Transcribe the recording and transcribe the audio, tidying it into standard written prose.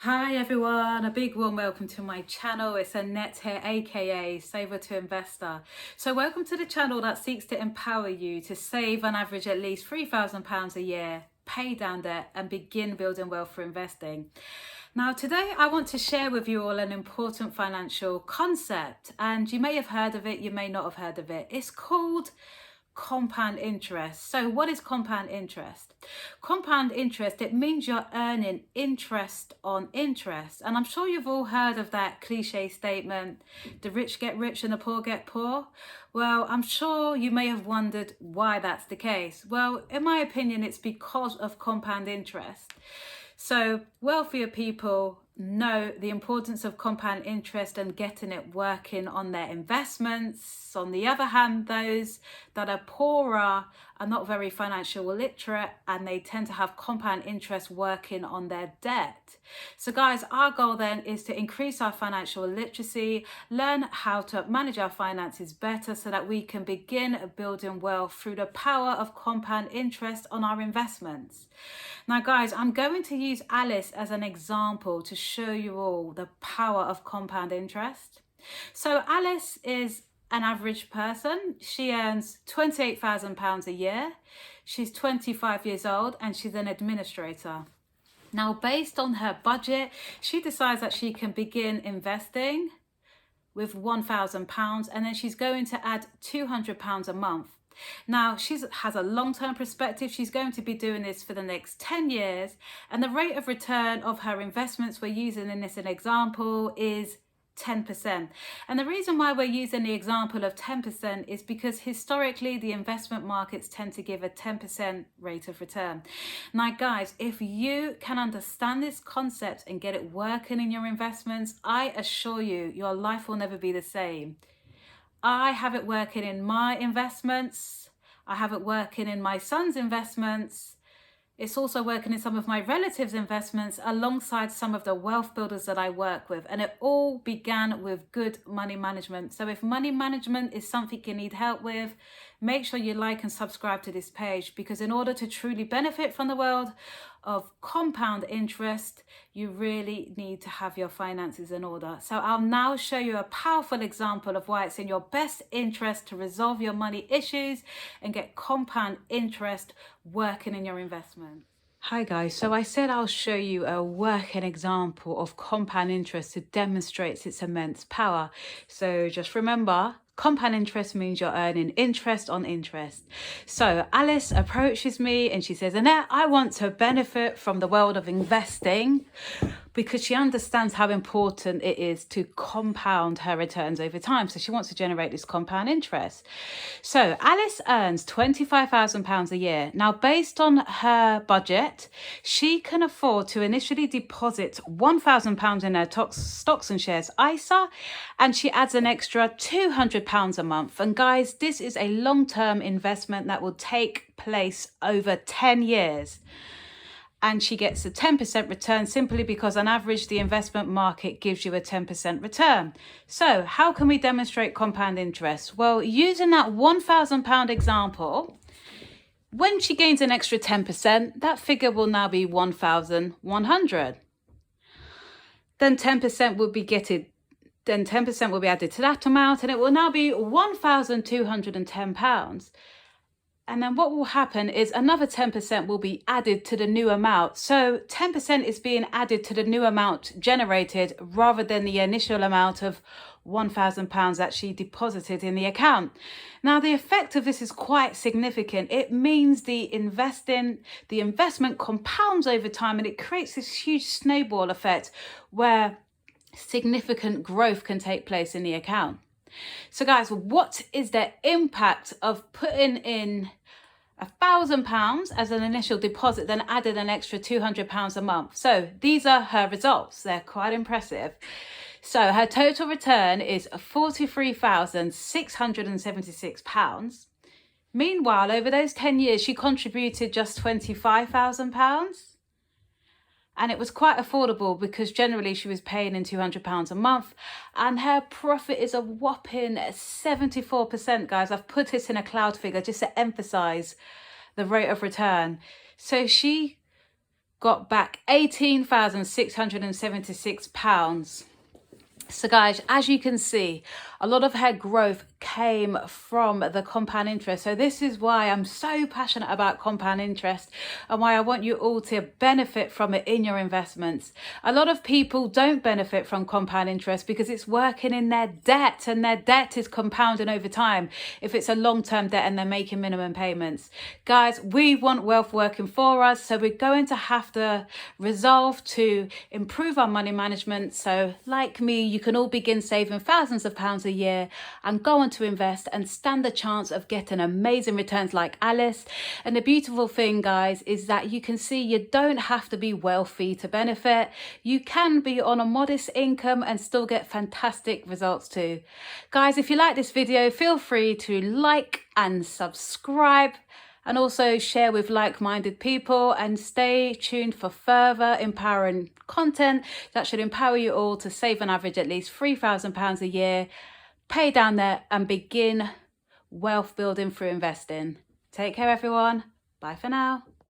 Hi everyone, a big warm welcome to my channel. It's Annette here, aka Saver to Investor. So welcome to the channel that seeks to empower you to save on average at least £3,000 a year, pay down debt and begin building wealth for investing. Now today I want to share with you all an important financial concept, and you may have heard of it, you may not have heard of it. It's called compound interest. So what is compound interest? Compound interest, it means you're earning interest on interest. And I'm sure you've all heard of that cliche statement, the rich get rich and the poor get poor. Well, I'm sure you may have wondered why that's the case. Well, in my opinion, it's because of compound interest. So wealthier people know the importance of compound interest and getting it working on their investments. On the other hand, those that are poorer are not very financial literate, and they tend to have compound interest working on their debt. So guys, our goal then is to increase our financial literacy, learn how to manage our finances better so that we can begin building wealth through the power of compound interest on our investments. Now guys, I'm going to use Alice as an example to show you all the power of compound interest. So Alice is an average person. She earns £28,000 a year. She's 25 years old and she's an administrator. Now, based on her budget, she decides that she can begin investing with £1,000 and then she's going to add £200 a month. Now, she has a long-term perspective. She's going to be doing this for the next 10 years. And the rate of return of her investments we're using in this an example is 10%. And the reason why we're using the example of 10% is because historically the investment markets tend to give a 10% rate of return. Now guys, if you can understand this concept and get it working in your investments, I assure you your life will never be the same. I have it working in my investments. I have it working in my son's investments. It's also working in some of my relatives' investments alongside some of the wealth builders that I work with. And it all began with good money management. So if money management is something you need help with, make sure you like and subscribe to this page, because in order to truly benefit from the world of compound interest, you really need to have your finances in order. So I'll now show you a powerful example of why it's in your best interest to resolve your money issues and get compound interest working in your investment. Hi guys, so I said I'll show you a working example of compound interest to demonstrate its immense power. So just remember, compound interest means you're earning interest on interest. So Alice approaches me and she says, Annette, I want to benefit from the world of investing, because she understands how important it is to compound her returns over time. So she wants to generate this compound interest. So Alice earns £25,000 a year. Now, based on her budget, she can afford to initially deposit £1,000 in her stocks and shares ISA, and she adds an extra £200 a month. And guys, this is a long-term investment that will take place over 10 years. And she gets a 10% return simply because on average the investment market gives you a 10% return. So how can we demonstrate compound interest? Well, using that £1,000 example, when she gains an extra 10%, that figure will now be 1,100. Then 10% will be then 10% will be added to that amount, and it will now be £1,210. And then what will happen is another 10% will be added to the new amount. So 10% is being added to the new amount generated rather than the initial amount of £1,000 that she deposited in the account. Now, the effect of this is quite significant. It means the investment compounds over time, and it creates this huge snowball effect where significant growth can take place in the account. So guys, what is the impact of putting in £1,000 as an initial deposit, then added an extra £200 a month? So these are her results. They're quite impressive. So her total return is £43,676. Meanwhile, over those 10 years, she contributed just £25,000. And it was quite affordable because generally she was paying in £200 a month, and her profit is a whopping 74%, guys. I've put this in a cloud figure just to emphasize the rate of return. So she got back £18,676. So guys, as you can see, a lot of her growth came from the compound interest. So this is why I'm so passionate about compound interest and why I want you all to benefit from it in your investments. A lot of people don't benefit from compound interest because it's working in their debt, and their debt is compounding over time if it's a long-term debt and they're making minimum payments. Guys, we want wealth working for us, so we're going to have to resolve to improve our money management. So like me, you can all begin saving thousands of pounds a year and go on to invest and stand the chance of getting amazing returns like Alice. And the beautiful thing, guys, is that you can see you don't have to be wealthy to benefit. You can be on a modest income and still get fantastic results too. Guys, if you like this video, feel free to like and subscribe, and also share with like-minded people, and stay tuned for further empowering content that should empower you all to save on average at least £3,000 a year, pay down debt and begin wealth building through investing. Take care everyone. Bye for now.